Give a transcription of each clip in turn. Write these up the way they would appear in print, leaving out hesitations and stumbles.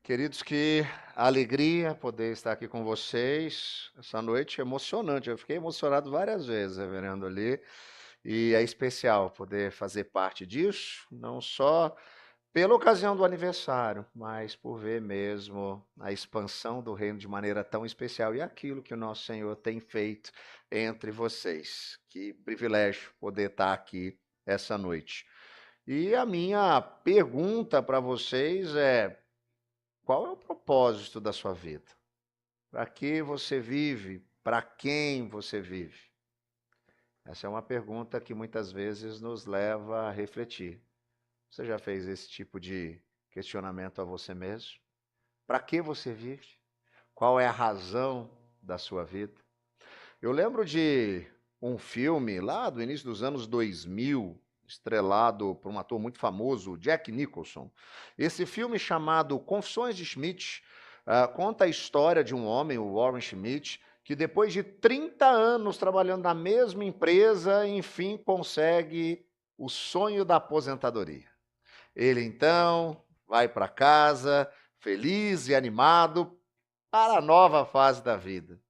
Queridos, que alegria poder estar aqui com vocês essa noite emocionante. Eu fiquei emocionado várias vezes, reverendo ali, e é especial poder fazer parte disso, não só pela ocasião do aniversário, mas por ver mesmo a expansão do reino de maneira tão especial e aquilo que o nosso Senhor tem feito entre vocês. Que privilégio poder estar aqui essa noite. E a minha pergunta para vocês é: qual é o propósito da sua vida? Para que você vive? Para quem você vive? Essa é uma pergunta que muitas vezes nos leva a refletir. Você já fez esse tipo de questionamento a você mesmo? Para que você vive? Qual é a razão da sua vida? Eu lembro de um filme lá do início dos anos 2000, estrelado por um ator muito famoso, Jack Nicholson. Esse filme chamado Confissões de Schmidt conta a história de um homem, o Warren Schmidt, que depois de 30 anos trabalhando na mesma empresa, enfim consegue o sonho da aposentadoria. Ele então vai para casa, feliz e animado para a nova fase da vida.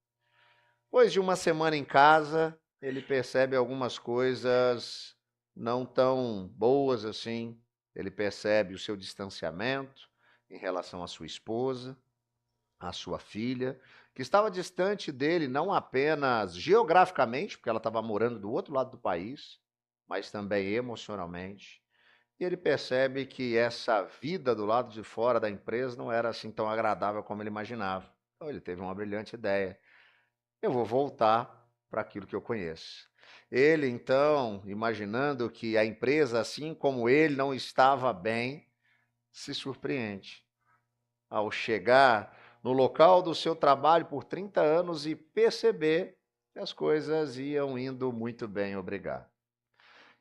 Depois de uma semana em casa, ele percebe algumas coisas não tão boas assim. Ele percebe o seu distanciamento em relação à sua esposa, à sua filha, que estava distante dele não apenas geograficamente, porque ela estava morando do outro lado do país, mas também emocionalmente. E ele percebe que essa vida do lado de fora da empresa não era assim tão agradável como ele imaginava. Então ele teve uma brilhante ideia: eu vou voltar para aquilo que eu conheço. Ele, então, imaginando que a empresa, assim como ele, não estava bem, se surpreende ao chegar no local do seu trabalho por 30 anos e perceber que as coisas iam indo muito bem, obrigado.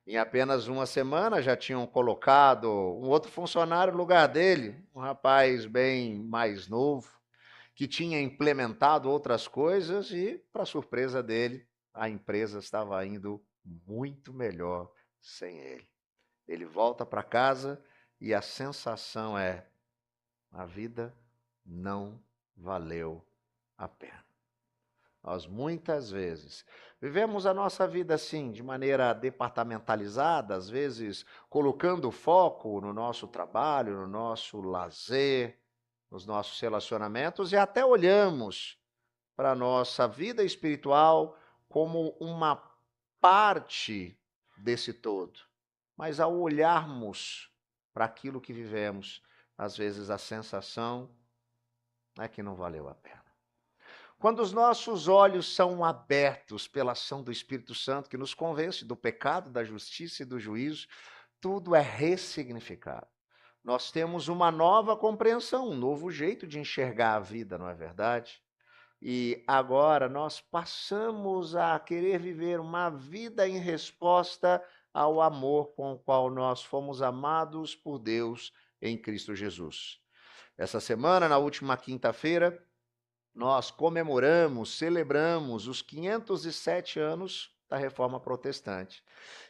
Em apenas uma semana já tinham colocado um outro funcionário no lugar dele, um rapaz bem mais novo, que tinha implementado outras coisas e, para surpresa dele, a empresa estava indo muito melhor sem ele. Ele volta para casa e a sensação é: a vida não valeu a pena. Nós muitas vezes vivemos a nossa vida assim, de maneira departamentalizada, às vezes colocando foco no nosso trabalho, no nosso lazer, nos nossos relacionamentos e até olhamos para a nossa vida espiritual como uma parte desse todo. Mas ao olharmos para aquilo que vivemos, às vezes a sensação é que não valeu a pena. Quando os nossos olhos são abertos pela ação do Espírito Santo, que nos convence do pecado, da justiça e do juízo, tudo é ressignificado. Nós temos uma nova compreensão, um novo jeito de enxergar a vida, não é verdade? E agora nós passamos a querer viver uma vida em resposta ao amor com o qual nós fomos amados por Deus em Cristo Jesus. Essa semana, na última quinta-feira, nós comemoramos, celebramos os 507 anos da Reforma Protestante.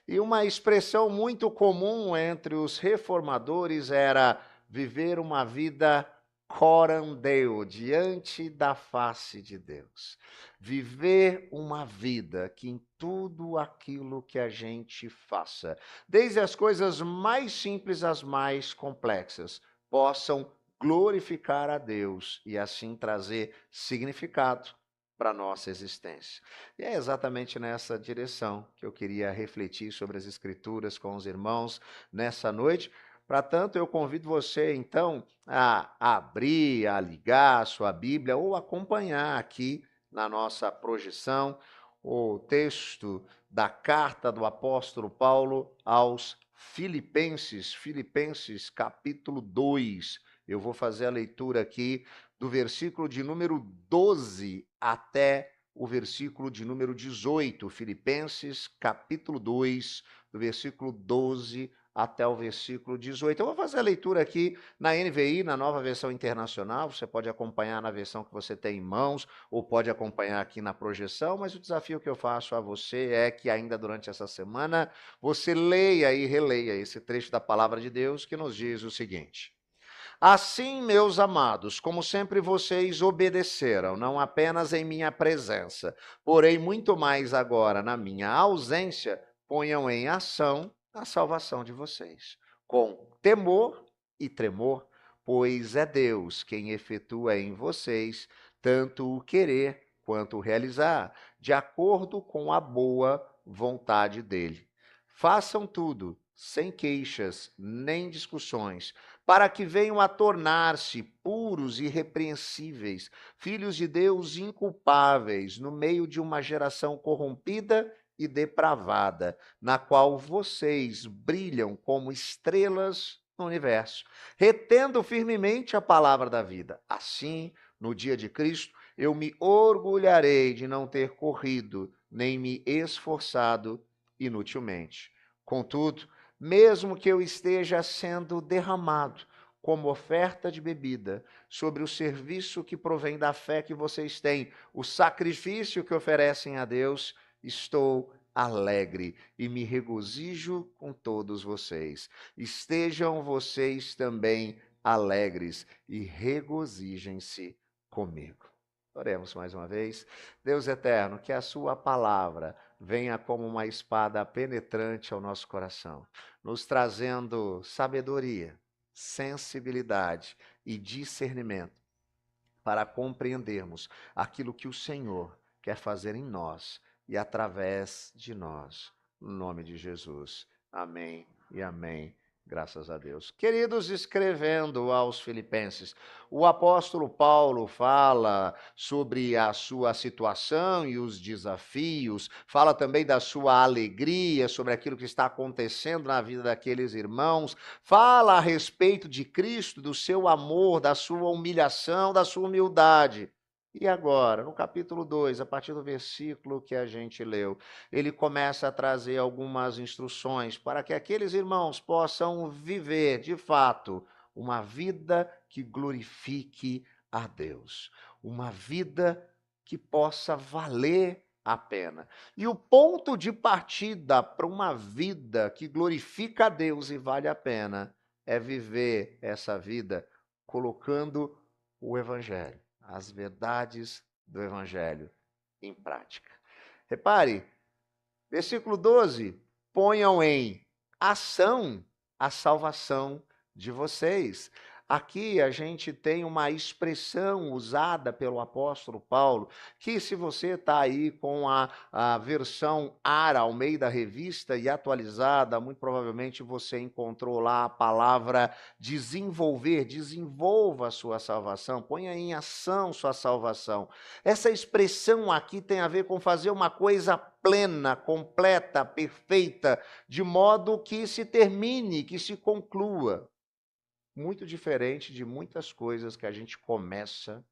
E uma expressão muito comum entre os reformadores era viver uma vida coram Deo, diante da face de Deus. Viver uma vida que em tudo aquilo que a gente faça, desde as coisas mais simples às mais complexas, possam glorificar a Deus e assim trazer significado para a nossa existência. E é exatamente nessa direção que eu queria refletir sobre as Escrituras com os irmãos nessa noite. Para tanto, eu convido você, então, a abrir, a ligar a sua Bíblia ou acompanhar aqui na nossa projeção o texto da carta do apóstolo Paulo aos Filipenses, Filipenses capítulo 2. Eu vou fazer a leitura aqui do versículo de número 12 até o versículo de número 18, Filipenses, capítulo 2, do versículo 12 até o versículo 18. Eu vou fazer a leitura aqui na NVI, na Nova Versão Internacional. Você pode acompanhar na versão que você tem em mãos, ou pode acompanhar aqui na projeção, mas o desafio que eu faço a você é que ainda durante essa semana, você leia e releia esse trecho da Palavra de Deus que nos diz o seguinte: Assim, meus amados, como sempre vocês obedeceram, não apenas em minha presença, porém muito mais agora na minha ausência, ponham em ação a salvação de vocês, com temor e tremor, pois é Deus quem efetua em vocês tanto o querer quanto o realizar, de acordo com a boa vontade dele. Façam tudo sem queixas nem discussões, para que venham a tornar-se puros e irrepreensíveis, filhos de Deus inculpáveis, no meio de uma geração corrompida e depravada, na qual vocês brilham como estrelas no universo, retendo firmemente a palavra da vida. Assim, no dia de Cristo, eu me orgulharei de não ter corrido, nem me esforçado inutilmente. Contudo, mesmo que eu esteja sendo derramado como oferta de bebida sobre o serviço que provém da fé que vocês têm, o sacrifício que oferecem a Deus, estou alegre e me regozijo com todos vocês. Estejam vocês também alegres e regozijem-se comigo. Oremos mais uma vez. Deus eterno, que a sua palavra venha como uma espada penetrante ao nosso coração, nos trazendo sabedoria, sensibilidade e discernimento para compreendermos aquilo que o Senhor quer fazer em nós e através de nós. No nome de Jesus. Amém e amém. Graças a Deus. Queridos, escrevendo aos Filipenses, o apóstolo Paulo fala sobre a sua situação e os desafios, fala também da sua alegria, sobre aquilo que está acontecendo na vida daqueles irmãos, fala a respeito de Cristo, do seu amor, da sua humilhação, da sua humildade. E agora, no capítulo 2, a partir do versículo que a gente leu, ele começa a trazer algumas instruções para que aqueles irmãos possam viver, de fato, uma vida que glorifique a Deus, uma vida que possa valer a pena. E o ponto de partida para uma vida que glorifica a Deus e vale a pena é viver essa vida colocando o Evangelho, as verdades do Evangelho em prática. Repare, versículo 12: ponham em ação a salvação de vocês. Aqui a gente tem uma expressão usada pelo apóstolo Paulo, que se você está aí com a versão ARA, Almeida Revista e atualizada, muito provavelmente você encontrou lá a palavra desenvolver, desenvolva a sua salvação, ponha em ação sua salvação. Essa expressão aqui tem a ver com fazer uma coisa plena, completa, perfeita, de modo que se termine, que se conclua. Muito diferente de muitas coisas que a gente começa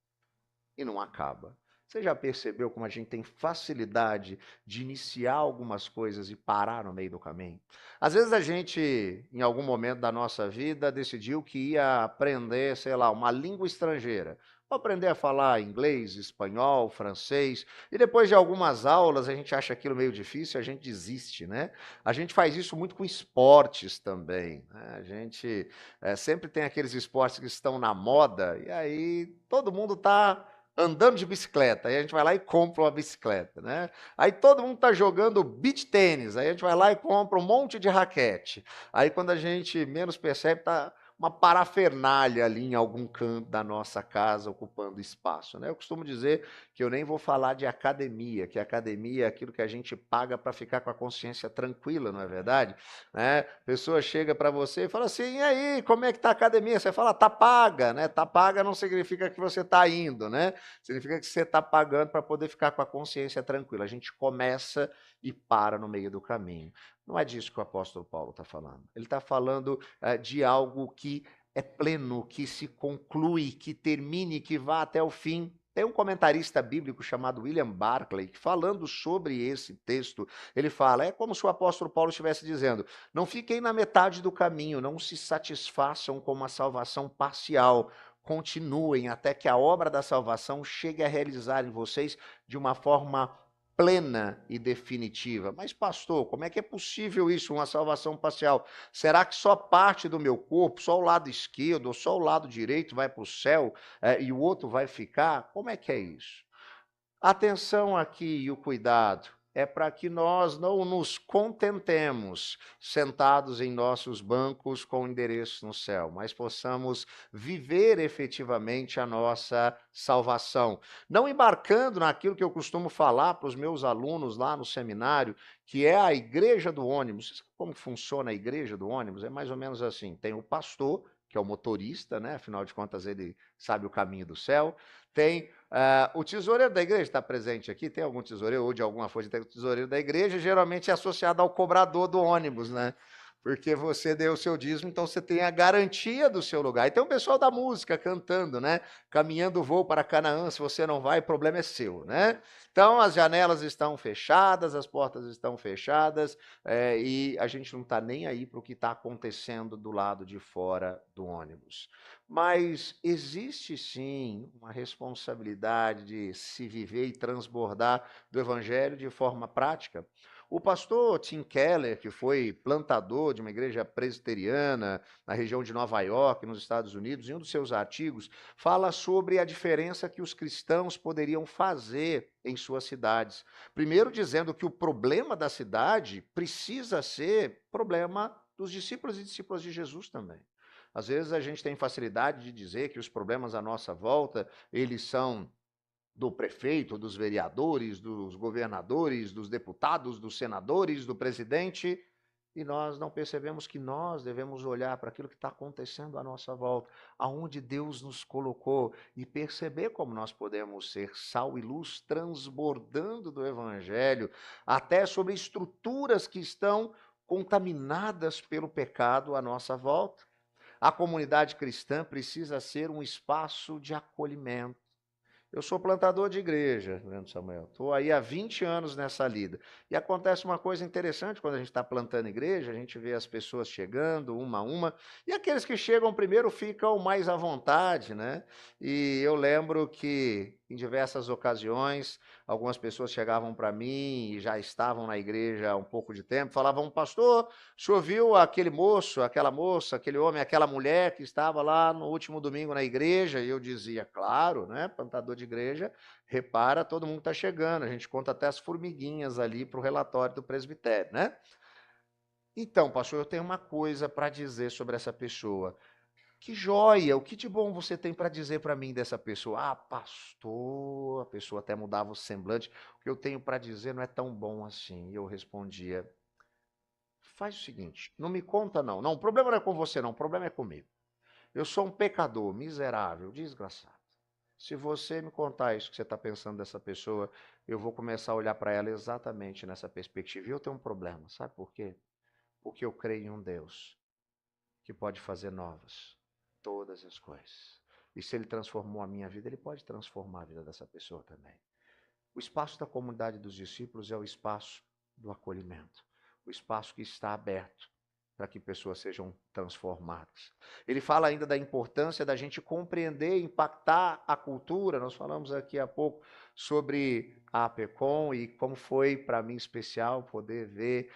e não acaba. Você já percebeu como a gente tem facilidade de iniciar algumas coisas e parar no meio do caminho? Às vezes a gente, em algum momento da nossa vida, decidiu que ia aprender, sei lá, uma língua estrangeira. Vou aprender a falar inglês, espanhol, francês, e depois de algumas aulas a gente acha aquilo meio difícil, a gente desiste, né? A gente faz isso muito com esportes também, né? A gente sempre tem aqueles esportes que estão na moda, e aí todo mundo está andando de bicicleta, aí a gente vai lá e compra uma bicicleta, né? Aí todo mundo está jogando beach tênis, aí a gente vai lá e compra um monte de raquete. Aí quando a gente menos percebe, tá uma parafernália ali em algum canto da nossa casa ocupando espaço, né? Eu costumo dizer que eu nem vou falar de academia, que academia é aquilo que a gente paga para ficar com a consciência tranquila, não é verdade? Né? A pessoa chega para você e fala assim, e aí, como é que tá a academia? Você fala, tá paga, né? Tá paga não significa que você está indo, né? Significa que você está pagando para poder ficar com a consciência tranquila. A gente começa e para no meio do caminho. Não é disso que o apóstolo Paulo está falando. Ele está falando de algo que é pleno, que se conclui, que termine, que vá até o fim. Tem um comentarista bíblico chamado William Barclay, que falando sobre esse texto, ele fala, é como se o apóstolo Paulo estivesse dizendo, não fiquem na metade do caminho, não se satisfaçam com uma salvação parcial, continuem até que a obra da salvação chegue a realizar em vocês de uma forma plena e definitiva. Mas, pastor, como é que é possível isso, uma salvação parcial? Será que só parte do meu corpo, só o lado esquerdo ou só o lado direito vai para o céu e o outro vai ficar? Como é que é isso? Atenção aqui e o cuidado é para que nós não nos contentemos sentados em nossos bancos com endereço no céu, mas possamos viver efetivamente a nossa salvação. Não embarcando naquilo que eu costumo falar para os meus alunos lá no seminário, que é a igreja do ônibus. Você sabe como funciona a igreja do ônibus? É mais ou menos assim: tem o pastor, que é o motorista, né? Afinal de contas, ele sabe o caminho do céu. Tem o tesoureiro da igreja está presente aqui, tem algum tesoureiro, ou de alguma forma tem o tesoureiro da igreja, geralmente é associado ao cobrador do ônibus, né? Porque você deu o seu dízimo, então você tem a garantia do seu lugar. E tem o pessoal da música cantando, né? Caminhando o voo para Canaã, se você não vai, o problema é seu, né? Então as janelas estão fechadas, as portas estão fechadas, e a gente não está nem aí para o que está acontecendo do lado de fora do ônibus. Mas existe sim uma responsabilidade de se viver e transbordar do evangelho de forma prática. O pastor Tim Keller, que foi plantador de uma igreja presbiteriana na região de Nova York, nos Estados Unidos, em um dos seus artigos, fala sobre a diferença que os cristãos poderiam fazer em suas cidades. Primeiro, dizendo que o problema da cidade precisa ser problema dos discípulos e discípulas de Jesus também. Às vezes a gente tem facilidade de dizer que os problemas à nossa volta, eles são do prefeito, dos vereadores, dos governadores, dos deputados, dos senadores, do presidente, e nós não percebemos que nós devemos olhar para aquilo que está acontecendo à nossa volta, aonde Deus nos colocou, e perceber como nós podemos ser sal e luz transbordando do evangelho, até sobre estruturas que estão contaminadas pelo pecado à nossa volta. A comunidade cristã precisa ser um espaço de acolhimento. Eu sou plantador de igreja, Leandro Samuel. Estou aí há 20 anos nessa lida. E acontece uma coisa interessante quando a gente está plantando igreja, a gente vê as pessoas chegando, uma a uma, e aqueles que chegam primeiro ficam mais à vontade, né? E eu lembro que, em diversas ocasiões, algumas pessoas chegavam para mim e já estavam na igreja há um pouco de tempo, falavam, pastor, o senhor viu aquele moço, aquela moça, aquele homem, aquela mulher que estava lá no último domingo na igreja? E eu dizia, claro, né? Plantador de igreja, repara, todo mundo está chegando. A gente conta até as formiguinhas ali para o relatório do presbitério, né? Então, pastor, eu tenho uma coisa para dizer sobre essa pessoa. Que joia, o que de bom você tem para dizer para mim dessa pessoa? Ah, pastor, a pessoa até mudava o semblante. O que eu tenho para dizer não é tão bom assim. E eu respondia, faz o seguinte, não me conta não. Não, o problema não é com você não, o problema é comigo. Eu sou um pecador, miserável, desgraçado. Se você me contar isso que você está pensando dessa pessoa, eu vou começar a olhar para ela exatamente nessa perspectiva. E eu tenho um problema, sabe por quê? Porque eu creio em um Deus que pode fazer novas todas as coisas. E se ele transformou a minha vida, ele pode transformar a vida dessa pessoa também. O espaço da comunidade dos discípulos é o espaço do acolhimento, o espaço que está aberto para que pessoas sejam transformadas. Ele fala ainda da importância da gente compreender e impactar a cultura. Nós falamos aqui há pouco sobre a APECOM e como foi para mim especial poder ver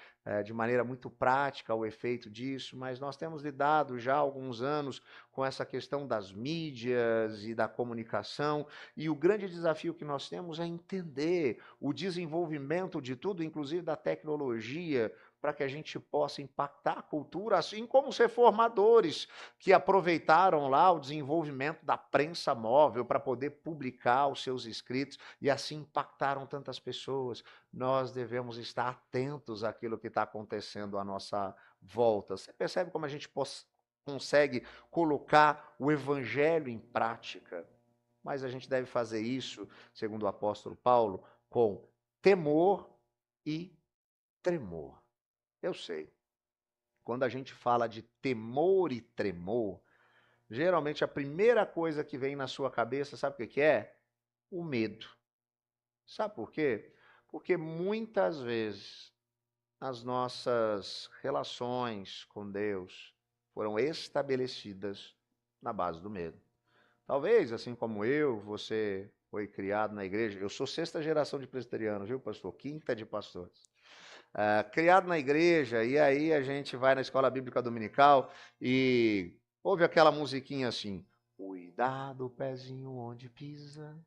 de maneira muito prática o efeito disso, mas nós temos lidado já há alguns anos com essa questão das mídias e da comunicação, e o grande desafio que nós temos é entender o desenvolvimento de tudo, inclusive da tecnologia, para que a gente possa impactar a cultura, assim como os reformadores que aproveitaram lá o desenvolvimento da prensa móvel para poder publicar os seus escritos e assim impactaram tantas pessoas. Nós devemos estar atentos àquilo que está acontecendo à nossa volta. Você percebe como a gente consegue colocar o evangelho em prática? Mas a gente deve fazer isso, segundo o apóstolo Paulo, com temor e tremor. Eu sei, quando a gente fala de temor e tremor, geralmente a primeira coisa que vem na sua cabeça, sabe o que é? O medo. Sabe por quê? Porque muitas vezes as nossas relações com Deus foram estabelecidas na base do medo. Talvez, assim como eu, você foi criado na igreja. Eu sou sexta geração de presbiterianos, viu, pastor? Quinta de pastores. Criado na igreja, e aí a gente vai na escola bíblica dominical e ouve aquela musiquinha assim: cuidado, pezinho onde pisa.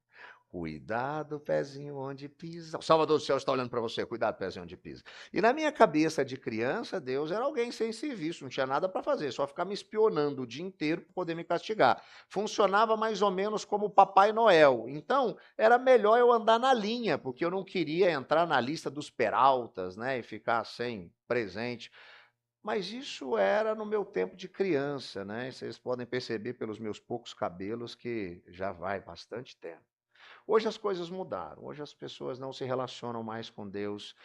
Cuidado, pezinho, onde pisa. O Salvador do céu está olhando para você. Cuidado, pezinho, onde pisa. E na minha cabeça de criança, Deus era alguém sem serviço, não tinha nada para fazer, só ficar me espionando o dia inteiro para poder me castigar. Funcionava mais ou menos como o Papai Noel. Então, era melhor eu andar na linha, porque eu não queria entrar na lista dos peraltas, né, e ficar sem presente. Mas isso era no meu tempo de criança, né? Vocês podem perceber pelos meus poucos cabelos que já vai bastante tempo. Hoje as coisas mudaram. Hoje as pessoas não se relacionam mais com Deus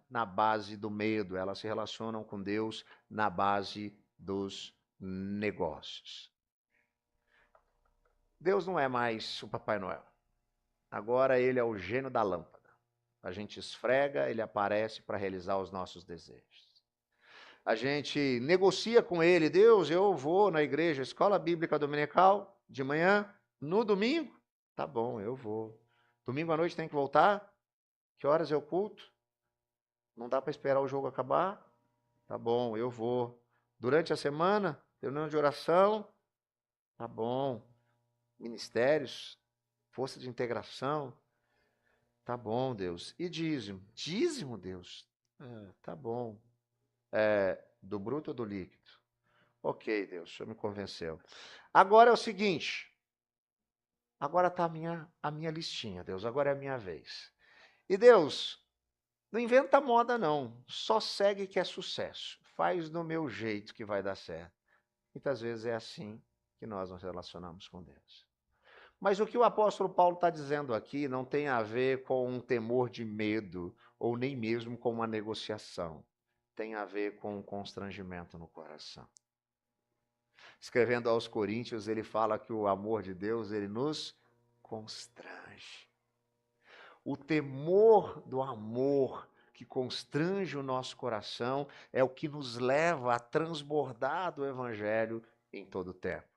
na base do medo, elas se relacionam com Deus na base dos negócios. Deus não é mais o Papai Noel. Agora ele é o gênio da lâmpada. A gente esfrega, ele aparece para realizar os nossos desejos. A gente negocia com ele: Deus, eu vou na igreja, escola bíblica dominical, de manhã, no domingo. Tá bom, eu vou. Domingo à noite tem que voltar? Que horas é o culto? Não dá para esperar o jogo acabar? Tá bom, eu vou. Durante a semana, reunião de oração? Tá bom. Ministérios, força de integração? Tá bom, Deus. E dízimo? Dízimo, Deus? Tá bom. Do bruto ou do líquido? Ok, Deus, o senhor me convenceu. Agora é o seguinte, agora está a minha listinha, Deus, agora é a minha vez. E Deus, não inventa moda não, só segue que é sucesso. Faz do meu jeito que vai dar certo. Muitas vezes é assim que nós nos relacionamos com Deus. Mas o que o apóstolo Paulo está dizendo aqui não tem a ver com um temor de medo, ou nem mesmo com uma negociação. Tem a ver com um constrangimento no coração. Escrevendo aos Coríntios, ele fala que o amor de Deus, ele nos constrange. O temor do amor que constrange o nosso coração é o que nos leva a transbordar do evangelho em todo o tempo.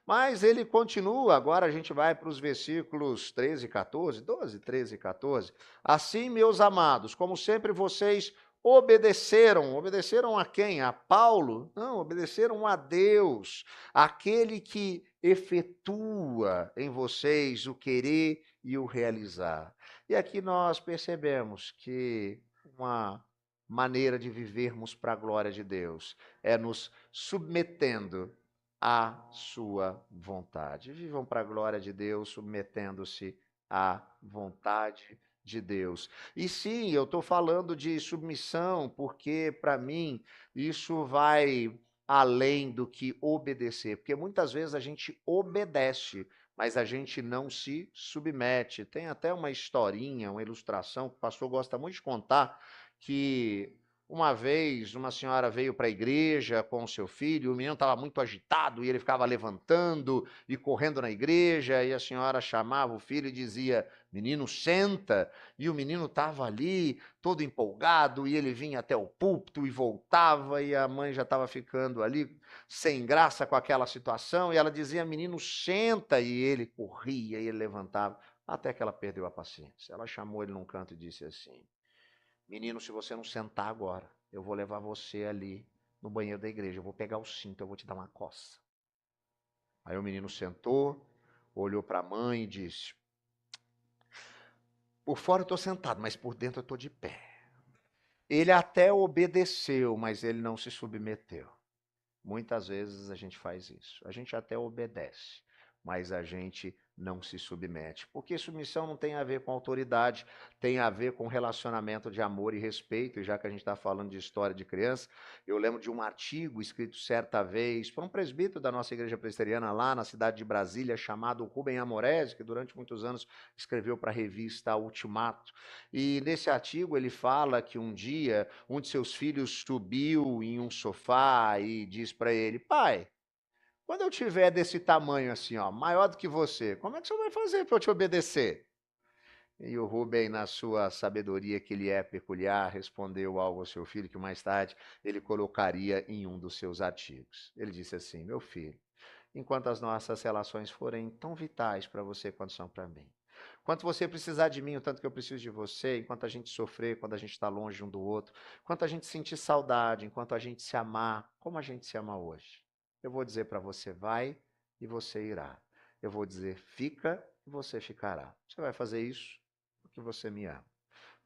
Mas ele continua, agora a gente vai para os versículos 13 e 14, 12, 13 e 14. Assim, meus amados, como sempre vocês obedeceram. Obedeceram a quem? A Paulo? Não, obedeceram a Deus, aquele que efetua em vocês o querer e o realizar. E aqui nós percebemos que uma maneira de vivermos para a glória de Deus é nos submetendo à sua vontade. Vivam para a glória de Deus, submetendo-se à vontade de Deus. E sim, eu estou falando de submissão, porque para mim isso vai além do que obedecer, porque muitas vezes a gente obedece, mas a gente não se submete. Tem até uma historinha, uma ilustração que o pastor gosta muito de contar, que uma vez, uma senhora veio para a igreja com o seu filho, o menino estava muito agitado e ele ficava levantando e correndo na igreja, e a senhora chamava o filho e dizia: menino, senta. E o menino estava ali, todo empolgado, e ele vinha até o púlpito e voltava, e a mãe já estava ficando ali sem graça com aquela situação, e ela dizia: menino, senta. E ele corria e ele levantava, até que ela perdeu a paciência. Ela chamou ele num canto e disse assim: menino, se você não sentar agora, eu vou levar você ali no banheiro da igreja. Eu vou pegar o cinto, eu vou te dar uma coça. Aí o menino sentou, olhou para a mãe e disse: por fora eu estou sentado, mas por dentro eu estou de pé. Ele até obedeceu, mas ele não se submeteu. Muitas vezes a gente faz isso. A gente até obedece, mas a gente não se submete. Porque submissão não tem a ver com autoridade, tem a ver com relacionamento de amor e respeito. E já que a gente está falando de história de criança, eu lembro de um artigo escrito certa vez por um presbítero da nossa igreja presbiteriana lá na cidade de Brasília, chamado Rubem Amorese, que durante muitos anos escreveu para a revista Ultimato. E nesse artigo ele fala que um dia um de seus filhos subiu em um sofá e disse para ele: pai, quando eu tiver desse tamanho assim, ó, maior do que você, como é que você vai fazer para eu te obedecer? E o Rubem, na sua sabedoria que ele é peculiar, respondeu algo ao seu filho que mais tarde ele colocaria em um dos seus artigos. Ele disse assim: meu filho, enquanto as nossas relações forem tão vitais para você quanto são para mim. Quanto você precisar de mim, o tanto que eu preciso de você, enquanto a gente sofrer, quando a gente está longe um do outro, enquanto a gente sentir saudade, enquanto a gente se amar, como a gente se ama hoje. Eu vou dizer para você, vai e você irá. Eu vou dizer, fica e você ficará. Você vai fazer isso porque você me ama.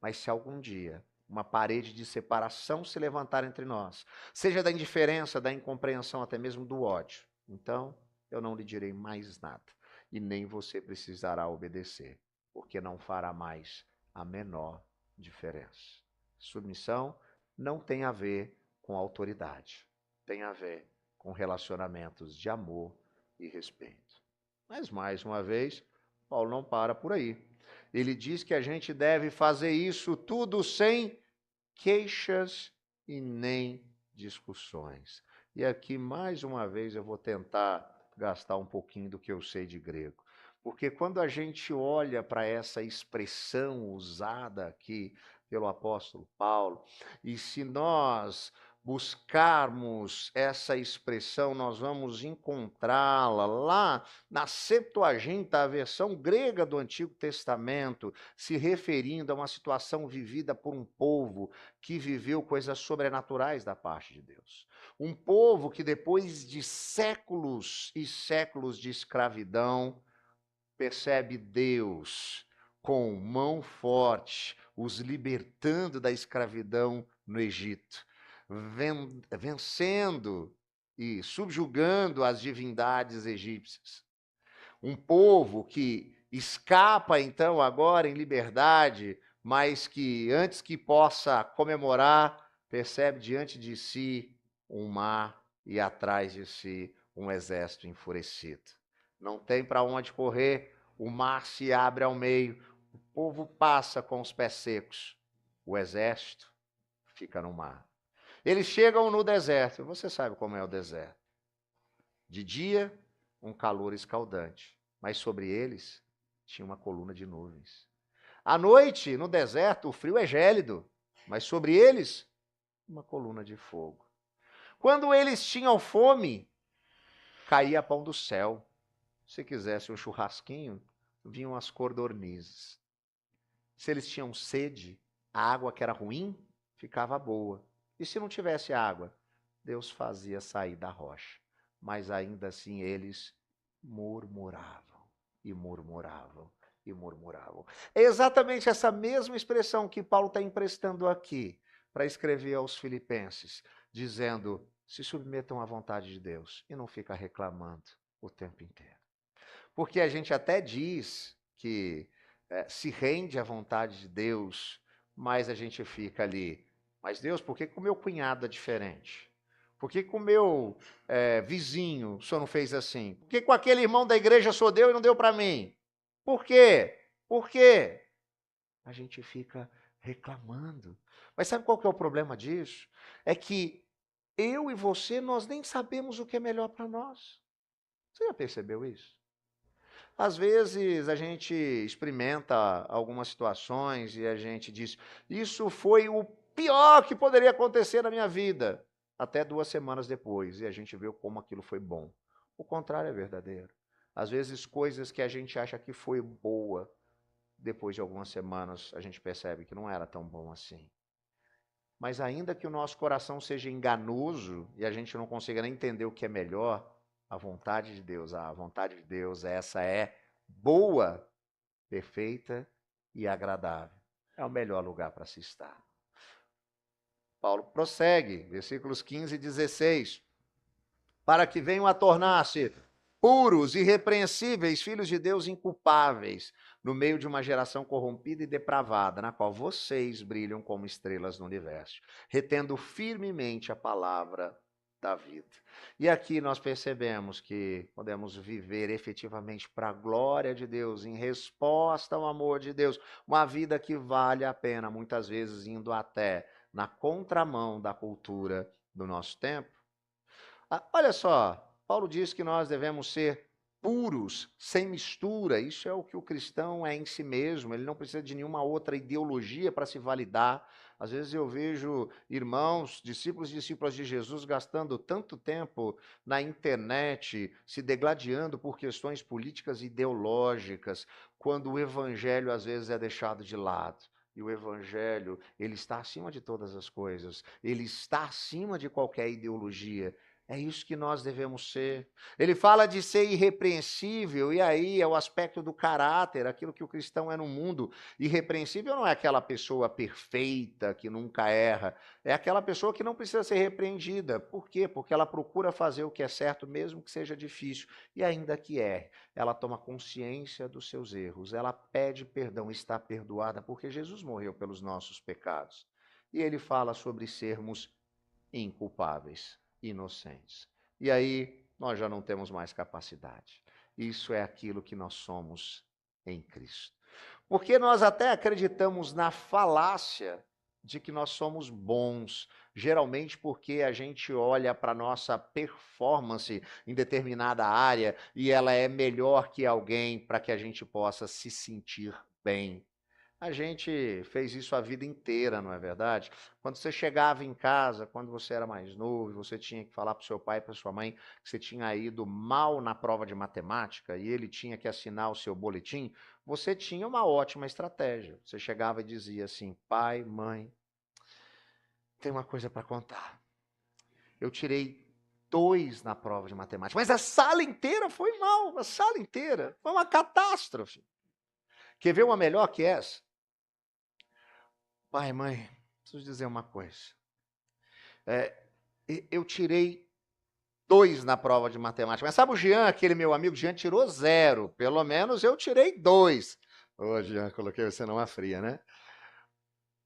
Mas se algum dia uma parede de separação se levantar entre nós, seja da indiferença, da incompreensão, até mesmo do ódio, então eu não lhe direi mais nada e nem você precisará obedecer, porque não fará mais a menor diferença. Submissão não tem a ver com autoridade, tem a ver com relacionamentos de amor e respeito. Mas, mais uma vez, Paulo não para por aí. Ele diz que a gente deve fazer isso tudo sem queixas e nem discussões. E aqui, mais uma vez, eu vou tentar gastar um pouquinho do que eu sei de grego. Porque quando a gente olha para essa expressão usada aqui pelo apóstolo Paulo, e se nós buscarmos essa expressão, nós vamos encontrá-la lá na Septuaginta, a versão grega do Antigo Testamento, se referindo a uma situação vivida por um povo que viveu coisas sobrenaturais da parte de Deus. Um povo que depois de séculos e séculos de escravidão, percebe Deus com mão forte, os libertando da escravidão no Egito, vencendo e subjugando as divindades egípcias. Um povo que escapa então agora em liberdade, mas que antes que possa comemorar, percebe diante de si um mar e atrás de si um exército enfurecido. Não tem para onde correr, o mar se abre ao meio, o povo passa com os pés secos, o exército fica no mar. Eles chegam no deserto, você sabe como é o deserto. De dia, um calor escaldante, mas sobre eles tinha uma coluna de nuvens. À noite, no deserto, o frio é gélido, mas sobre eles, uma coluna de fogo. Quando eles tinham fome, caía pão do céu. Se quisesse um churrasquinho, vinham as codornizes. Se eles tinham sede, a água que era ruim ficava boa. E se não tivesse água, Deus fazia sair da rocha. Mas ainda assim eles murmuravam e murmuravam e murmuravam. É exatamente essa mesma expressão que Paulo está emprestando aqui para escrever aos Filipenses, dizendo: se submetam à vontade de Deus e não fica reclamando o tempo inteiro. Porque a gente até diz que se rende à vontade de Deus, mas a gente fica ali. Mas Deus, por que o meu cunhado é diferente? Por que o meu vizinho o senhor não fez assim? Por que com aquele irmão da igreja só deu e não deu para mim? Por quê? Por quê? A gente fica reclamando. Mas sabe qual que é o problema disso? É que eu e você, nós nem sabemos o que é melhor para nós. Você já percebeu isso? Às vezes a gente experimenta algumas situações e a gente diz: isso foi o pior que poderia acontecer na minha vida. Até 2 semanas depois, e a gente vê como aquilo foi bom. O contrário é verdadeiro. Às vezes coisas que a gente acha que foi boa, depois de algumas semanas a gente percebe que não era tão bom assim. Mas ainda que o nosso coração seja enganoso e a gente não consiga nem entender o que é melhor, a vontade de Deus, essa é boa, perfeita e agradável. É o melhor lugar para se estar. Paulo prossegue, versículos 15 e 16. Para que venham a tornar-se puros, irrepreensíveis, filhos de Deus inculpáveis, no meio de uma geração corrompida e depravada, na qual vocês brilham como estrelas no universo, retendo firmemente a palavra da vida. E aqui nós percebemos que podemos viver efetivamente para a glória de Deus, em resposta ao amor de Deus, uma vida que vale a pena, muitas vezes indo até na contramão da cultura do nosso tempo. Olha só, Paulo diz que nós devemos ser puros, sem mistura. Isso é o que o cristão é em si mesmo, ele não precisa de nenhuma outra ideologia para se validar. Às vezes eu vejo irmãos, discípulos e discípulas de Jesus gastando tanto tempo na internet, se degladiando por questões políticas e ideológicas, quando o evangelho às vezes é deixado de lado. E o evangelho, ele está acima de todas as coisas, ele está acima de qualquer ideologia. É isso que nós devemos ser. Ele fala de ser irrepreensível, e aí é o aspecto do caráter, aquilo que o cristão é no mundo. Irrepreensível não é aquela pessoa perfeita, que nunca erra, é aquela pessoa que não precisa ser repreendida. Por quê? Porque ela procura fazer o que é certo, mesmo que seja difícil, e ainda que erre, ela toma consciência dos seus erros, ela pede perdão, está perdoada, porque Jesus morreu pelos nossos pecados. E ele fala sobre sermos inculpáveis, inocentes. E aí nós já não temos mais capacidade. Isso é aquilo que nós somos em Cristo. Porque nós até acreditamos na falácia de que nós somos bons, geralmente porque a gente olha para a nossa performance em determinada área e ela é melhor que alguém para que a gente possa se sentir bem. A gente fez isso a vida inteira, não é verdade? Quando você chegava em casa, quando você era mais novo, você tinha que falar para o seu pai e para sua mãe que você tinha ido mal na prova de matemática e ele tinha que assinar o seu boletim, você tinha uma ótima estratégia. Você chegava e dizia assim: pai, mãe, tem uma coisa para contar. Eu tirei 2 na prova de matemática, mas a sala inteira foi mal, a sala inteira. Foi uma catástrofe. Quer ver uma melhor que essa? Pai, mãe, preciso dizer uma coisa. Eu tirei 2 na prova de matemática. Mas sabe o Jean, aquele meu amigo, Jean tirou 0. Pelo menos eu tirei 2. Ô, Jean, coloquei você numa fria, né?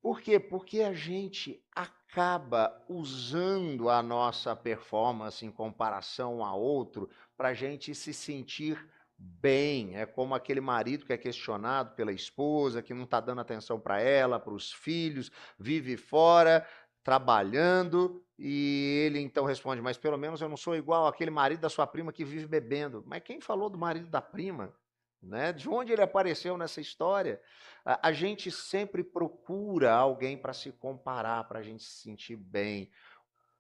Por quê? Porque a gente acaba usando a nossa performance em comparação a outro para a gente se sentir bem. É como aquele marido que é questionado pela esposa, que não está dando atenção para ela, para os filhos, vive fora, trabalhando, e ele então responde: mas pelo menos eu não sou igual àquele marido da sua prima que vive bebendo. Mas quem falou do marido da prima? Né? De onde ele apareceu nessa história? A gente sempre procura alguém para se comparar, para a gente se sentir bem.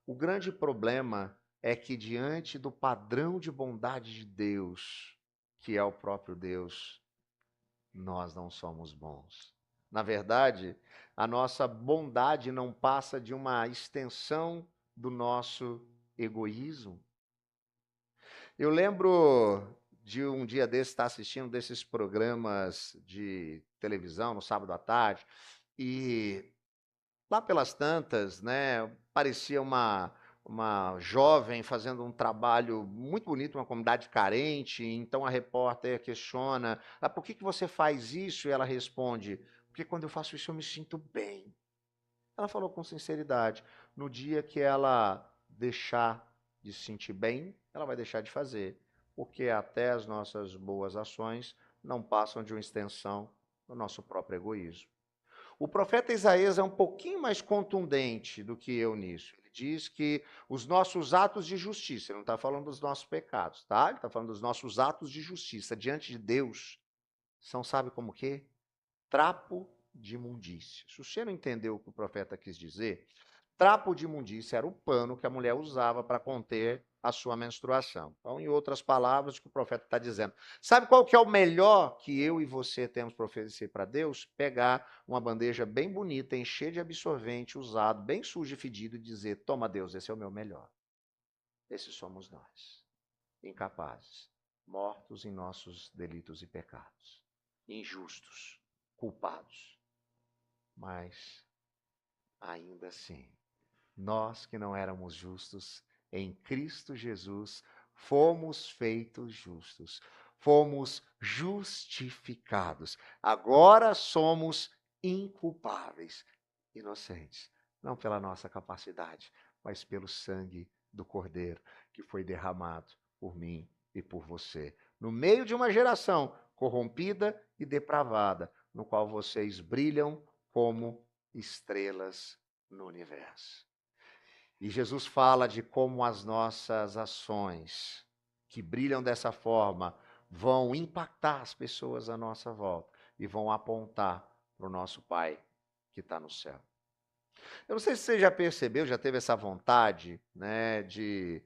O grande problema é que, diante do padrão de bondade de Deus, que é o próprio Deus, nós não somos bons. Na verdade, a nossa bondade não passa de uma extensão do nosso egoísmo. Eu lembro de um dia desse estar assistindo desses programas de televisão no sábado à tarde, e lá pelas tantas, né, parecia uma jovem fazendo um trabalho muito bonito, uma comunidade carente. Então a repórter questiona: por que você faz isso? E ela responde: porque quando eu faço isso eu me sinto bem. Ela falou com sinceridade. No dia que ela deixar de se sentir bem, ela vai deixar de fazer, porque até as nossas boas ações não passam de uma extensão do nosso próprio egoísmo. O profeta Isaías é um pouquinho mais contundente do que eu nisso. Ele diz que os nossos atos de justiça, ele não está falando dos nossos pecados, tá? Ele está falando dos nossos atos de justiça diante de Deus, são, sabe como que? Trapo de imundícia. Se você não entendeu o que o profeta quis dizer, trapo de imundícia era o pano que a mulher usava para conter a sua menstruação. Então, em outras palavras, o que o profeta está dizendo. Sabe qual que é o melhor que eu e você temos para oferecer para Deus? Pegar uma bandeja bem bonita, encher de absorvente usado, bem sujo e fedido, e dizer: toma, Deus, esse é o meu melhor. Esses somos nós, incapazes, mortos em nossos delitos e pecados, injustos, culpados. Mas, ainda assim, nós que não éramos justos, em Cristo Jesus, fomos feitos justos, fomos justificados. Agora somos inculpáveis, inocentes, não pela nossa capacidade, mas pelo sangue do Cordeiro que foi derramado por mim e por você, no meio de uma geração corrompida e depravada, no qual vocês brilham como estrelas no universo. E Jesus fala de como as nossas ações que brilham dessa forma vão impactar as pessoas à nossa volta e vão apontar para o nosso Pai que está no céu. Eu não sei se você já percebeu, já teve essa vontade, né, de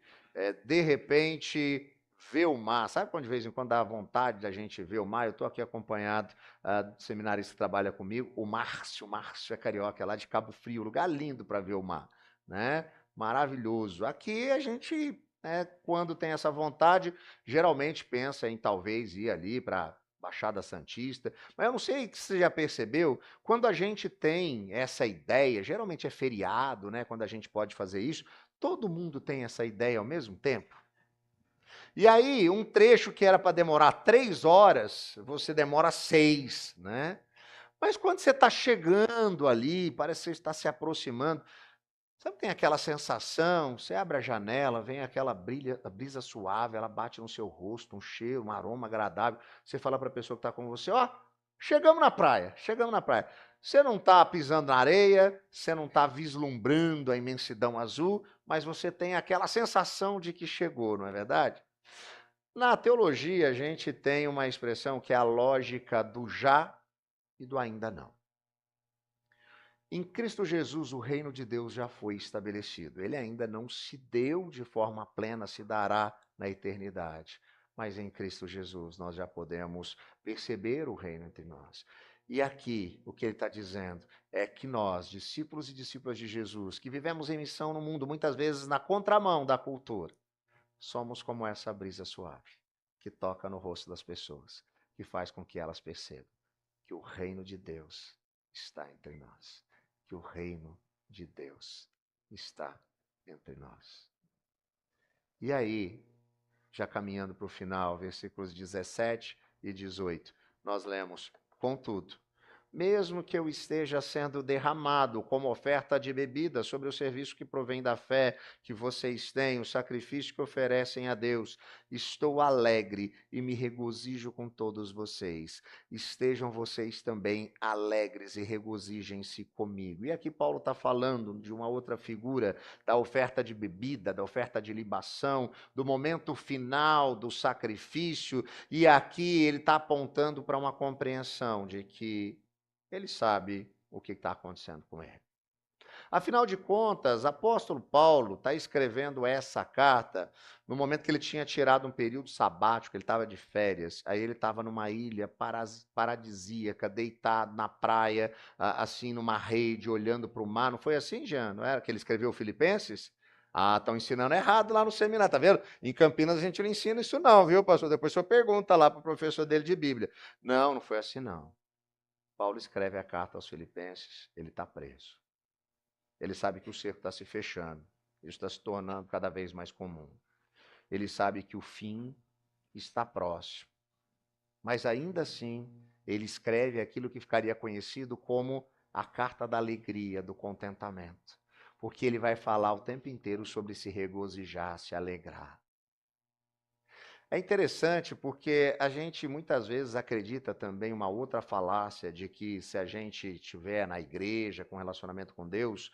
repente, ver o mar. Sabe quando de vez em quando dá vontade da gente ver o mar? Eu estou aqui acompanhado do seminarista que trabalha comigo, o Márcio. O Márcio é carioca, é lá de Cabo Frio, lugar lindo para ver o mar, né? Maravilhoso. Aqui a gente, né, quando tem essa vontade, geralmente pensa em talvez ir ali para Baixada Santista, mas eu não sei se você já percebeu, quando a gente tem essa ideia, geralmente é feriado, né? Quando a gente pode fazer isso, todo mundo tem essa ideia ao mesmo tempo. E aí, um trecho que era para demorar 3 horas, você demora 6, né? Mas quando você está chegando ali, parece que você está se aproximando, sabe, tem aquela sensação, você abre a janela, vem aquela a brisa suave, ela bate no seu rosto, um cheiro, um aroma agradável. Você fala para a pessoa que está com você, ó, chegamos na praia, chegamos na praia. Você não está pisando na areia, você não está vislumbrando a imensidão azul, mas você tem aquela sensação de que chegou, não é verdade? Na teologia, a gente tem uma expressão que é a lógica do já e do ainda não. Em Cristo Jesus, o reino de Deus já foi estabelecido. Ele ainda não se deu de forma plena, se dará na eternidade. Mas em Cristo Jesus nós já podemos perceber o reino entre nós. E aqui, o que ele está dizendo é que nós, discípulos e discípulas de Jesus, que vivemos em missão no mundo, muitas vezes na contramão da cultura, somos como essa brisa suave, que toca no rosto das pessoas, que faz com que elas percebam que o reino de Deus está entre nós. Que o reino de Deus está entre nós. E aí, já caminhando para o final, versículos 17 e 18, nós lemos: contudo, mesmo que eu esteja sendo derramado como oferta de bebida sobre o serviço que provém da fé que vocês têm, o sacrifício que oferecem a Deus, estou alegre e me regozijo com todos vocês. Estejam vocês também alegres e regozijem-se comigo. E aqui Paulo está falando de uma outra figura, da oferta de bebida, da oferta de libação, do momento final do sacrifício, e aqui ele está apontando para uma compreensão de que ele sabe o que está acontecendo com ele. Afinal de contas, apóstolo Paulo está escrevendo essa carta no momento que ele tinha tirado um período sabático, ele estava de férias, aí ele estava numa ilha paradisíaca, deitado na praia, assim, numa rede, olhando para o mar. Não foi assim, Jean? Não era que ele escreveu Filipenses? Ah, estão ensinando errado lá no seminário, tá vendo? Em Campinas a gente não ensina isso não, viu, pastor? Depois o senhor pergunta lá para o professor dele de Bíblia. Não, não foi assim não. Paulo escreve a carta aos Filipenses, ele está preso. Ele sabe que o cerco está se fechando, isso está se tornando cada vez mais comum. Ele sabe que o fim está próximo. Mas ainda assim, ele escreve aquilo que ficaria conhecido como a carta da alegria, do contentamento. Porque ele vai falar o tempo inteiro sobre se regozijar, se alegrar. É interessante porque a gente muitas vezes acredita também uma outra falácia de que se a gente estiver na igreja, com relacionamento com Deus,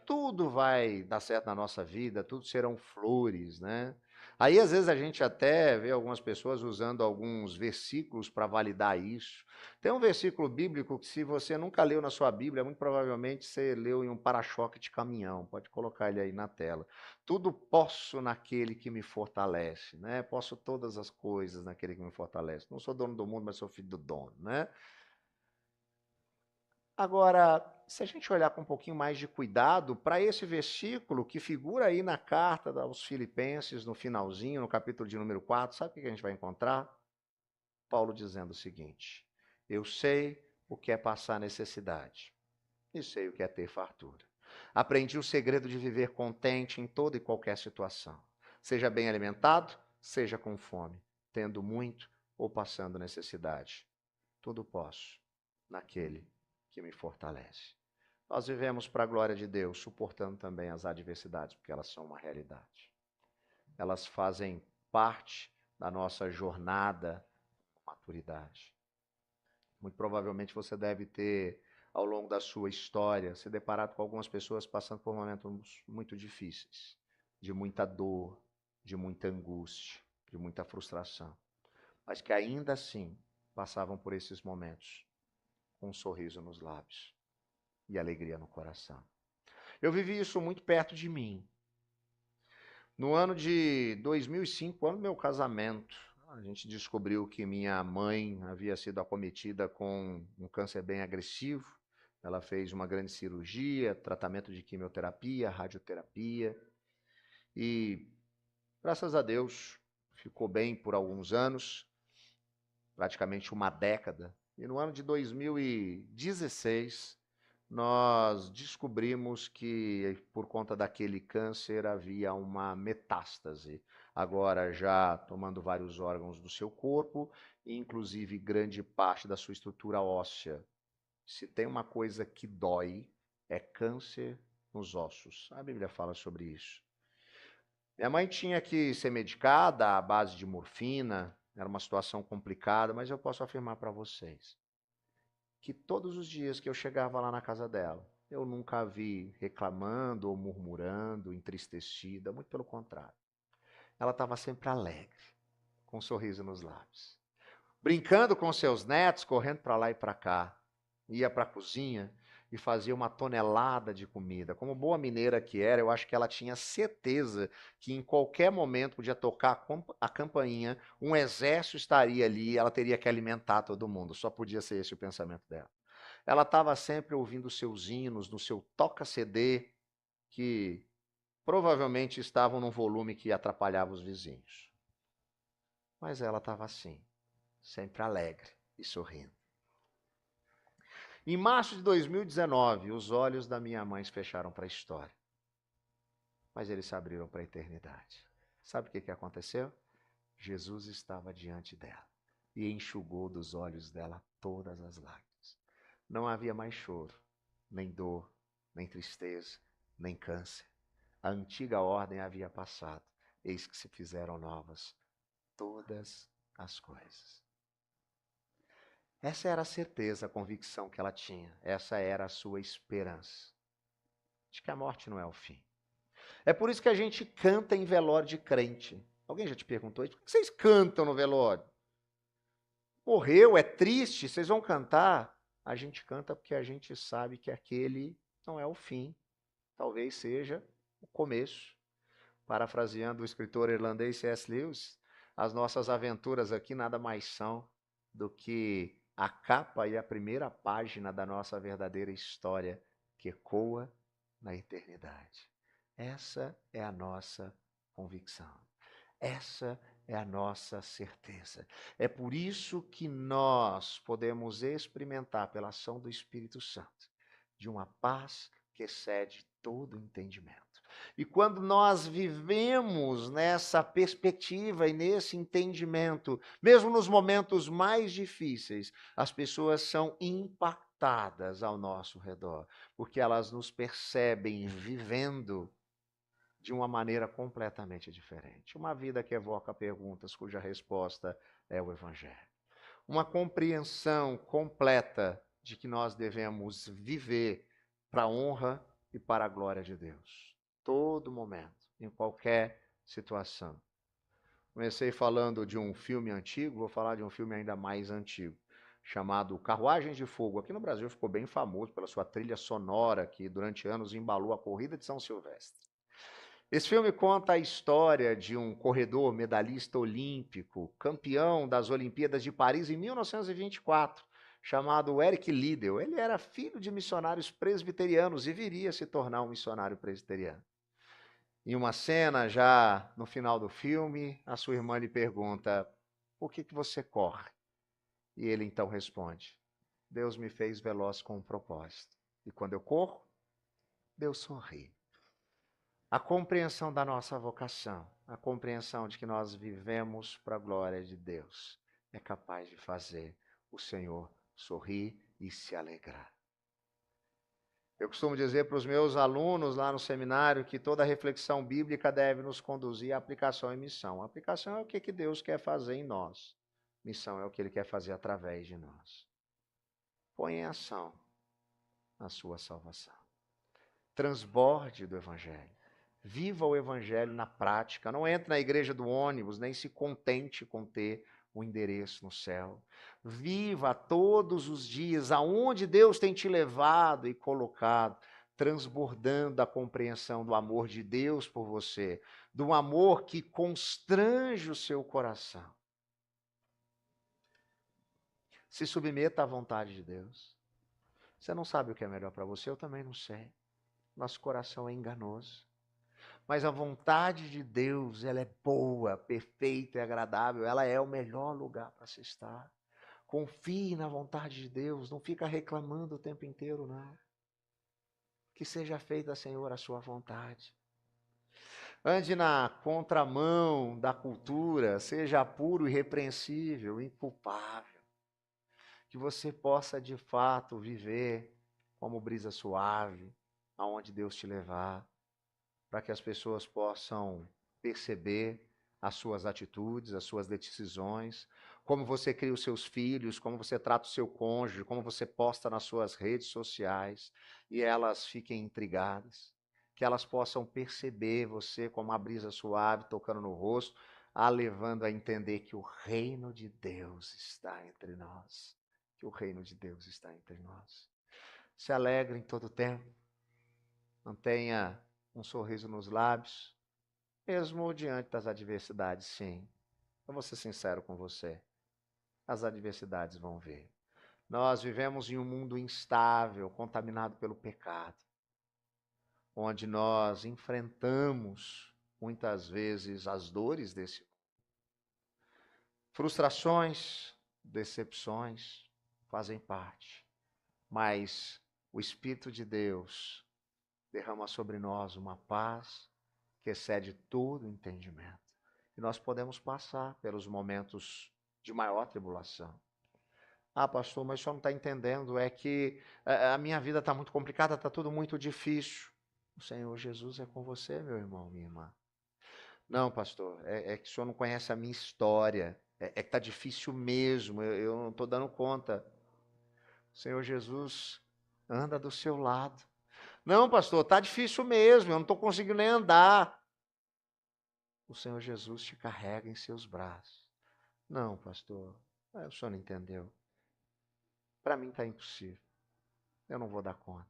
tudo vai dar certo na nossa vida, tudo serão flores, né? Aí às vezes a gente até vê algumas pessoas usando alguns versículos para validar isso. Tem um versículo bíblico que se você nunca leu na sua Bíblia, muito provavelmente você leu em um para-choque de caminhão. Pode colocar ele aí na tela. Tudo posso naquele que me fortalece, né? Posso todas as coisas naquele que me fortalece. Não sou dono do mundo, mas sou filho do dono, né? Agora, se a gente olhar com um pouquinho mais de cuidado para esse versículo que figura aí na carta aos Filipenses, no finalzinho, no capítulo de número 4, sabe o que a gente vai encontrar? Paulo dizendo o seguinte: eu sei o que é passar necessidade e sei o que é ter fartura. Aprendi o segredo de viver contente em toda e qualquer situação. Seja bem alimentado, seja com fome, tendo muito ou passando necessidade. Tudo posso naquele que me fortalece. Nós vivemos para a glória de Deus, suportando também as adversidades, porque elas são uma realidade. Elas fazem parte da nossa jornada de maturidade. Muito provavelmente você deve ter, ao longo da sua história, se deparado com algumas pessoas passando por momentos muito difíceis, de muita dor, de muita angústia. de muita frustração, mas que ainda assim passavam por esses momentos com um sorriso nos lábios e alegria no coração. Eu vivi isso muito perto de mim. No ano de 2005, ano do meu casamento, a gente descobriu que minha mãe havia sido acometida com um câncer bem agressivo. Ela fez uma grande cirurgia, tratamento de quimioterapia, radioterapia e, graças a Deus, ficou bem por alguns anos, praticamente uma década. E no ano de 2016, nós descobrimos que, por conta daquele câncer, havia uma metástase, agora já tomando vários órgãos do seu corpo, inclusive grande parte da sua estrutura óssea. Se tem uma coisa que dói, é câncer nos ossos. A Bíblia fala sobre isso. Minha mãe tinha que ser medicada à base de morfina, era uma situação complicada, mas eu posso afirmar para vocês que todos os dias que eu chegava lá na casa dela, eu nunca a vi reclamando ou murmurando, entristecida, muito pelo contrário. Ela estava sempre alegre, com um sorriso nos lábios, brincando com seus netos, correndo para lá e para cá. Ia para a cozinha e fazia uma tonelada de comida. Como boa mineira que era, eu acho que ela tinha certeza que em qualquer momento podia tocar a campainha, um exército estaria ali e ela teria que alimentar todo mundo. Só podia ser esse o pensamento dela. Ela estava sempre ouvindo seus hinos no seu toca-CD, que provavelmente estavam num volume que atrapalhava os vizinhos. Mas ela estava assim, sempre alegre e sorrindo. Em março de 2019, os olhos da minha mãe se fecharam para a história, mas eles se abriram para a eternidade. Sabe o que aconteceu? Jesus estava diante dela e enxugou dos olhos dela todas as lágrimas. Não havia mais choro, nem dor, nem tristeza, nem câncer. A antiga ordem havia passado, eis que se fizeram novas todas as coisas. Essa era a certeza, a convicção que ela tinha. Essa era a sua esperança, de que a morte não é o fim. É por isso que a gente canta em velório de crente. Alguém já te perguntou isso? Por que vocês cantam no velório? Morreu, é triste, vocês vão cantar? A gente canta porque a gente sabe que aquele não é o fim. Talvez seja o começo. Parafraseando o escritor irlandês C.S. Lewis, as nossas aventuras aqui nada mais são do que a capa e a primeira página da nossa verdadeira história que ecoa na eternidade. Essa é a nossa convicção. Essa é a nossa certeza. É por isso que nós podemos experimentar, pela ação do Espírito Santo, de uma paz que excede todo entendimento. E quando nós vivemos nessa perspectiva e nesse entendimento, mesmo nos momentos mais difíceis, as pessoas são impactadas ao nosso redor, porque elas nos percebem vivendo de uma maneira completamente diferente. Uma vida que evoca perguntas cuja resposta é o Evangelho. Uma compreensão completa de que nós devemos viver para a honra e para a glória de Deus. Todo momento, em qualquer situação. Comecei falando de um filme antigo, vou falar de um filme ainda mais antigo, chamado Carruagens de Fogo. Aqui no Brasil ficou bem famoso pela sua trilha sonora, que durante anos embalou a corrida de São Silvestre. Esse filme conta a história de um corredor medalhista olímpico, campeão das Olimpíadas de Paris em 1924, chamado Eric Liddell. Ele era filho de missionários presbiterianos e viria a se tornar um missionário presbiteriano. Em uma cena, já no final do filme, a sua irmã lhe pergunta: por que você corre? E ele então responde: Deus me fez veloz com um propósito. E quando eu corro, Deus sorri. A compreensão da nossa vocação, a compreensão de que nós vivemos para a glória de Deus, é capaz de fazer o Senhor sorrir e se alegrar. Eu costumo dizer para os meus alunos lá no seminário que toda reflexão bíblica deve nos conduzir à aplicação e missão. A aplicação é o que Deus quer fazer em nós. Missão é o que Ele quer fazer através de nós. Põe em ação a sua salvação. Transborde do Evangelho. Viva o evangelho na prática. Não entre na igreja do ônibus, nem se contente com ter o endereço no céu. Viva todos os dias aonde Deus tem te levado e colocado, transbordando a compreensão do amor de Deus por você, do amor que constrange o seu coração. Se submeta à vontade de Deus. Você não sabe o que é melhor para você, eu também não sei. Nosso coração é enganoso. Mas a vontade de Deus, ela é boa, perfeita e agradável. Ela é o melhor lugar para se estar. Confie na vontade de Deus. Não fica reclamando o tempo inteiro, não. Que seja feita, Senhor, a sua vontade. Ande na contramão da cultura. Seja puro, irrepreensível, inculpável. Que você possa, de fato, viver como brisa suave, aonde Deus te levar, para que as pessoas possam perceber as suas atitudes, as suas decisões, como você cria os seus filhos, como você trata o seu cônjuge, como você posta nas suas redes sociais, e elas fiquem intrigadas, que elas possam perceber você como uma brisa suave tocando no rosto, a levando a entender que o reino de Deus está entre nós, que o reino de Deus está entre nós. Se alegre em todo tempo, mantenha um sorriso nos lábios, mesmo diante das adversidades, sim. Eu vou ser sincero com você. As adversidades vão vir. Nós vivemos em um mundo instável, contaminado pelo pecado, onde nós enfrentamos, muitas vezes, as dores desse mundo. Frustrações, decepções fazem parte, mas o Espírito de Deus derrama sobre nós uma paz que excede todo entendimento. E nós podemos passar pelos momentos de maior tribulação. Ah, pastor, mas o senhor não está entendendo, é que a minha vida está muito complicada, está tudo muito difícil. O Senhor Jesus é com você, meu irmão, minha irmã. Não, pastor, é que o senhor não conhece a minha história, é que está difícil mesmo, eu não estou dando conta. O Senhor Jesus anda do seu lado. Não, pastor, está difícil mesmo, eu não estou conseguindo nem andar. O Senhor Jesus te carrega em seus braços. Não, pastor, o senhor não entendeu. Para mim está impossível. Eu não vou dar conta.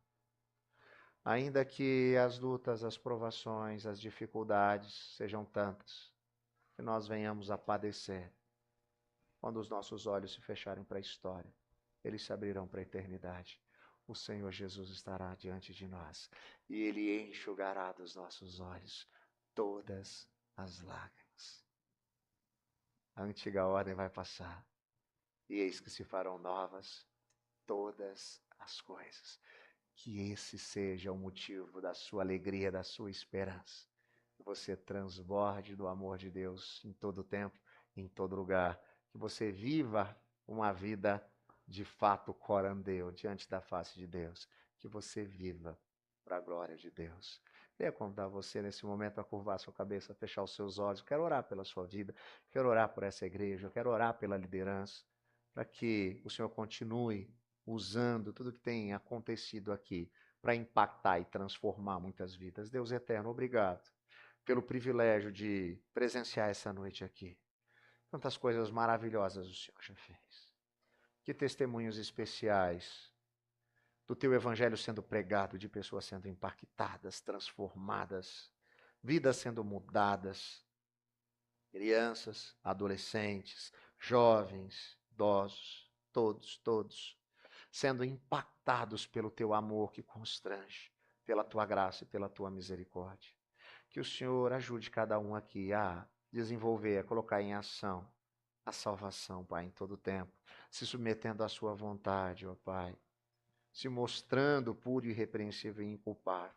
Ainda que as lutas, as provações, as dificuldades sejam tantas, que nós venhamos a padecer, quando os nossos olhos se fecharem para a história, eles se abrirão para a eternidade. O Senhor Jesus estará diante de nós e Ele enxugará dos nossos olhos todas as lágrimas. A antiga ordem vai passar e eis que se farão novas todas as coisas. Que esse seja o motivo da sua alegria, da sua esperança. Que você transborde do amor de Deus em todo tempo, em todo lugar. Que você viva uma vida de fato corandeu diante da face de Deus. Que você viva para a glória de Deus. Queria convidar você nesse momento a curvar sua cabeça, a fechar os seus olhos. Quero orar pela sua vida, quero orar por essa igreja, quero orar pela liderança, para que o Senhor continue usando tudo que tem acontecido aqui para impactar e transformar muitas vidas. Deus eterno, obrigado pelo privilégio de presenciar essa noite aqui. Quantas coisas maravilhosas o Senhor já fez. Que testemunhos especiais do teu evangelho sendo pregado, de pessoas sendo impactadas, transformadas, vidas sendo mudadas, crianças, adolescentes, jovens, idosos, todos sendo impactados pelo teu amor que constrange, pela tua graça e pela tua misericórdia. Que o Senhor ajude cada um aqui a desenvolver, a colocar em ação a salvação, Pai, em todo o tempo, se submetendo à sua vontade, ó Pai, se mostrando puro, irrepreensível e inculpável,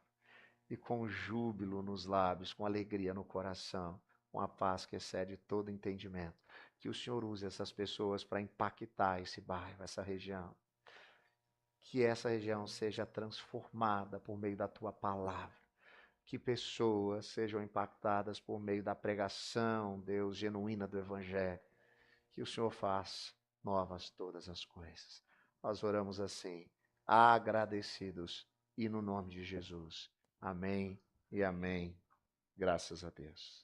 e com júbilo nos lábios, com alegria no coração, com a paz que excede todo entendimento. Que o Senhor use essas pessoas para impactar esse bairro, essa região. Que essa região seja transformada por meio da tua palavra. Que pessoas sejam impactadas por meio da pregação, Deus, genuína do Evangelho. Que o Senhor faça novas todas as coisas. Nós oramos assim, agradecidos, e no nome de Jesus. Amém e amém Graças a Deus.